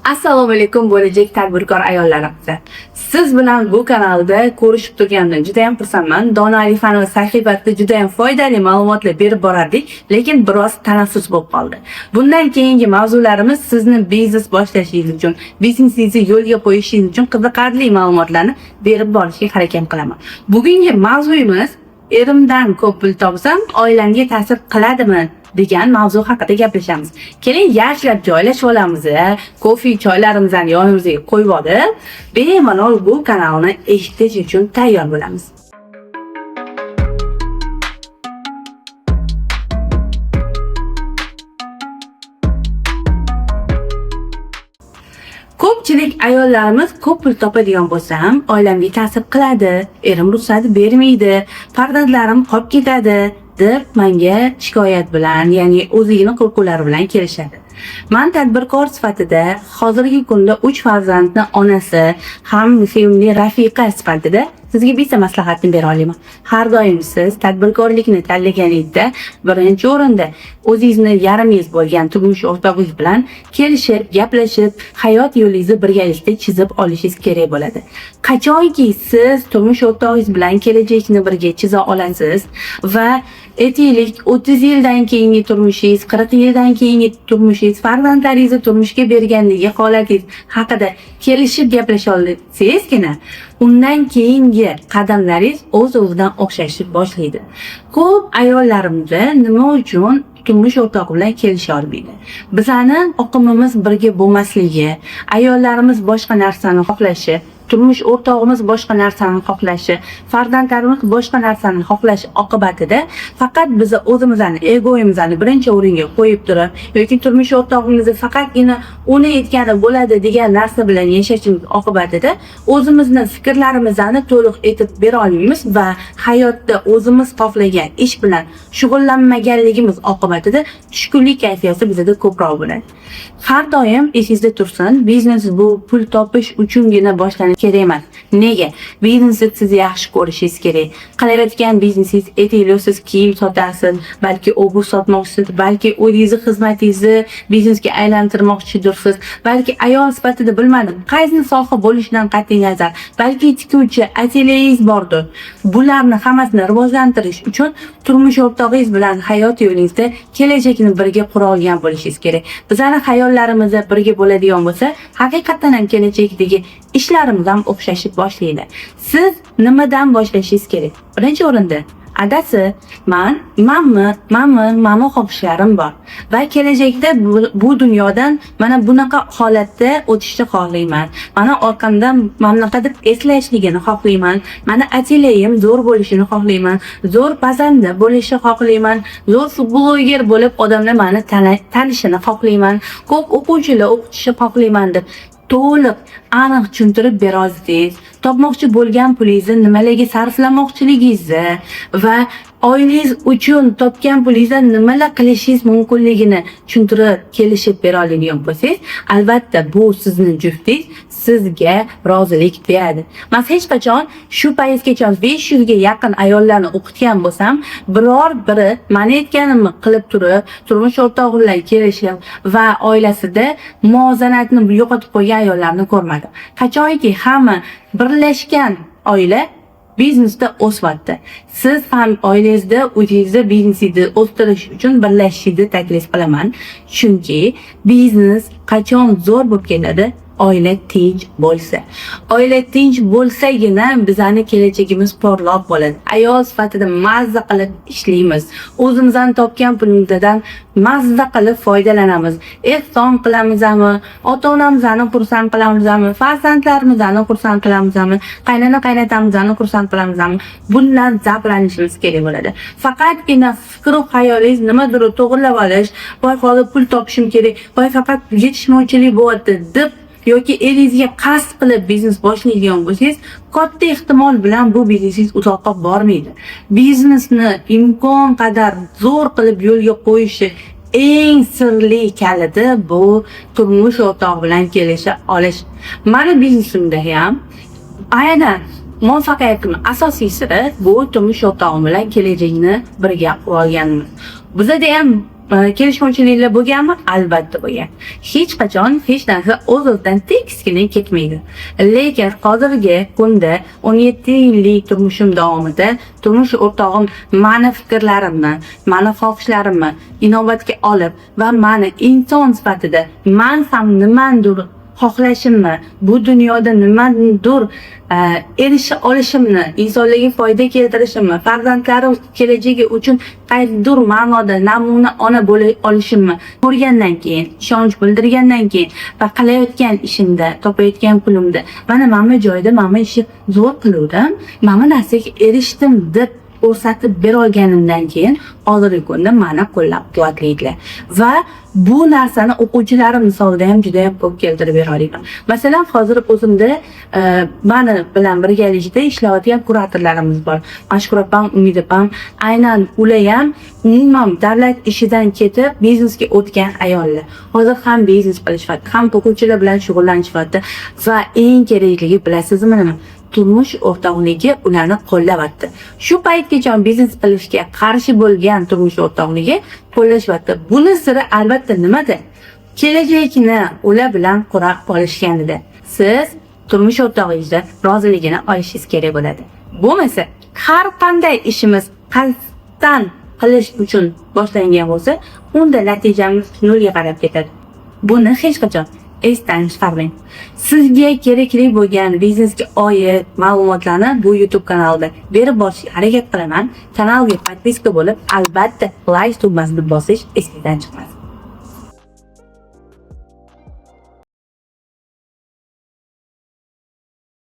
Assalomu alaykum bo'lajak tadbirkor ayollarimizga. Siz bilan bu kanalda ko'rishib turganimdan juda ham xursandman. Dona Alifanova sahifasida juda ham foydali ma'lumotlar berib borardik, lekin biroz tanaffus bo'lib qoldi. Bundan keyingi mavzularimiz sizni biznes boshlashingiz uchun, biznesingizni yo'lga qo'yishingiz uchun qiziqarli ma'lumotlarni berib borishga harakat qilaman. Bugungi mavzuyimiz erimdan ko'p pul topsam oilamga ta'sir qiladimi degan mavzu haqida gaplashamiz. Keling, yaxshilab joylashib olamiz, kofe, choylarimizni yonimizga qo'yib olib, bemalol bu kanalni eshitish uchun tayyor bo'lamiz. Ko'pchilik ayollarimiz ko'p pul topadigan bo'lsam, oilamga ta'sir qiladi, erim ruxsat bermaydi, farzandlarim qolib ketadi deb menga shikoyat bilan, ya'ni o'zini qo'rquvlari bilan kelishadi. Men tadbirkor sifatida hozirgi kunda 3 farzandni onasi ham sevimli rafiqa sifatida sizga bitta maslahatni bera olaman. Har doim siz tadbirkorlikni tanlaganingizda birinchi o'rinda o'zingizni yaramingiz bo'lgan turmush o'rtog'ingiz bilan kelishib, gaplashib, hayot yo'lingizni birgalikda chizib olishingiz kerak bo'ladi. Qachonki siz turmush o'rtog'ingiz bilan kelajakni birga chiza olasiz va aytaylik 30 yildan keyingi turmushingiz, 40 yildan keyingi turmushingiz, farzandlaringizni turmushga bergandagi holatingiz haqida kelishib gaplasha olsangizgina, undan keyingi qadamlaringiz o'z-o'zidan o'xshashni boshlaydi. Ko'p ayollarimiz nima uchun turmush o'rtog'i bilan kelisha olmaydi? Bizani oqimimiz birga bo'lmasligi, ayollarimiz boshqa narsani xohlashi, turmush o'rtog'imiz boshqa narsani xohlashi, farzandlarimiz boshqa narsani xohlashi oqibatida faqat biz o'zimizni egoimizni birinchi o'ringa qo'yib turib yoki turmush o'rtog'imizni faqatgina uni aytgani bo'ladi degan narsa bilan yashashimiz oqibatida o'zimizni fikrlarimizni to'liq aytib bera olmaymiz va hayotda o'zimiz xohlagan ish bilan shug'ullanmaganligimiz oqibatida tushkunlik kayfiyati bizda ko'proq bo'ladi. Har doim esingizda tursin, biznes bu pul topish uchungina boshlanadi kerak emas. Nega? Biznesni siz yaxshi ko'rishingiz kerak. Qilayotgan biznesingiz, aytaylik siz kiyim sotasiz, balki obuv sotmoqchisiz, balki o'zingizni xizmatingizni biznesga aylantirmoqchidirsiz, balki ayol sifatida bilmadim, qaysi soha bo'lishidan qat'iy nazar, balki tikuvchi, atelyeyiz bordir. Bularni hammasini rivojlantirish uchun turmush o'rtog'ingiz bilan hayot yo'lingizda kelajakni birga qura olgan bo'lishingiz kerak. Bizning xayollarimiz birga bo'ladigan bo'lsa, haqiqatan ham kelajakdagi ishlarimiz ham o'xshashib boshlaydi. Siz nimadan boshlashingiz kerak? Birinchi o'rinda adasi, mani xohishlarim bor va kelajakda bu dunyodan mana bunaqa holatda o'tishni xohlayman. Mana orqamdan mamlakatda eslashligini xohlayman. Mana atelyeyim zo'r bo'lishini xohlayman. Zo'r pazanda bo'lishini xohlayman. Zo'r bloger bo'lib odamlar meni tanishini xohlayman. Ko'p o'quvchilar o'qitishni xohlayman deb to'liq aniq tushuntirib bera olsangiz, topmoqchi bo'lgan pulingizni nimalarga sarflamoqchiligingizni va oilangiz uchun topgan pulingizdan nimalar qilishingiz mumkinligini tushuntirib kelishib bera oladigan bo'lsangiz, albatta bu sizning juftingiz sizga rozilik beradi. Men hech qachon shu paytgacha 500 ga yaqin ayollarni o'qitgan bo'lsam, biror biri men aytganimni qilib turib, turmush o'rtog'i bilan kelishib va oilasida muvozanatni yo'qotib qo'ygan ayollarni ko'rmadim. Qachonki hamma birlashgan oila biznesda o'smoqda. Siz ham oilangizda o'zingizni biznesingizni o'stirish uchun birlashishingizni taklif qilaman. Chunki biznes qachon zo'r bo'lib keladi? Oila tinch bo'lsa. Oila tinch bo'lsagina bizning kelajagimiz porloq bo'ladi. Ayol sifatida mazza qilib ishlaymiz. O'zimizdan topgan pulimizdan mazza qilib foydalanamiz. Ehson qilamizmi? Ota-onamizni xursand qilamizmi? Farzandlarimizni xursand qilamizmi? Qaynona-qaynotamizni xursand qilamizmi? Bundan zavqlanishimiz kerak bo'ladi. Faqatgina fikr-u xayolingiz nimadir to'g'rilab olish, voy hozir pul topishim kerak, voy faqat yetishmovchilik bo'lyapti deb yoki eringizga qasd qilib biznes boshlaydigan bo'lsangiz, katta ehtimol bilan bu biznesingiz uzoqqa bormaydi. Biznesni imkon qadar zo'r qilib yo'lga qo'yishi eng sirli kaliti bu turmush o'rtog'i bilan kelisha olish. Meni biznesimda ham aynan muvaffaqiyatimning asosiysi bu turmush o'rtog'im bilan kelajakni birga qurganimiz. Bizda ham kelishmovchiliklar bo'lganmi? Albatta bo'lgan. Hech qachon hech narsa o'z-o'zidan tekisgina ketmaydi. Lekin hozirgi kunda 17 yillik turmushim davomida turmush o'rtog'im mani fikrlarimni, mani xohishlarimni inobatga olib va mani inson sifatida men ham nimadir xohlashimni, bu dunyoda nimadir erisha olishimni, insonlarga foyda keltirishimni, farzandlarim kelajagi uchun qaysidir ma'noda namuna ona bo'la olishimni ko'rgandan keyin, ishonch bildirgandan keyin va qilayotgan ishimda, topayotgan pulimda, mana joyda ishni zo'r qiluvdim, mana narsaga erishdim deb ko'rsatib bera olganimdan keyin hozirgi kunda meni qo'llab-quvvatlaydilar va bu narsani o'quvchilarim misolida ham juda ham ko'p keltirib beraman. Masalan, hozir o'zimda meni bilan birgalikda ishlayotgan kuratorlarimiz bor. Mashkura opam, Umida opam, aynan ular ham umuman davlat ishidan ketib biznesga o'tgan ayollar. Hozir ham biznes qilishyapti, ham o'quvchilar bilan shug'ullanishyapti va eng kerakligi bilasizmi nima? Turmush o'rtoqligi ularni qo'llayapti. Shu paytgacha biznes qilishga qarshi bo'lgan turmush o'rtoqligi qo'llashyapti. Buni siri albatta nimada? Kelajakni ular bilan qurib olishganida. Siz turmush o'rtog'ingizdan roziligini olishingiz kerak bo'ladi. Bo'lmasa, har qanday ishimiz qasddan qilish uchun boshlangan bo'lsa, unda natijamiz nolga qarab ketadi. Buni hech qachon esdan chiqarmang. Sizga kerakli bo'lgan biznesga oid ma'lumotlarni bu YouTube kanalda berib borishga harakat qilaman. Kanalga podpiska bo'lib, albatta like tugmasini bosish esingizdan chiqmasin.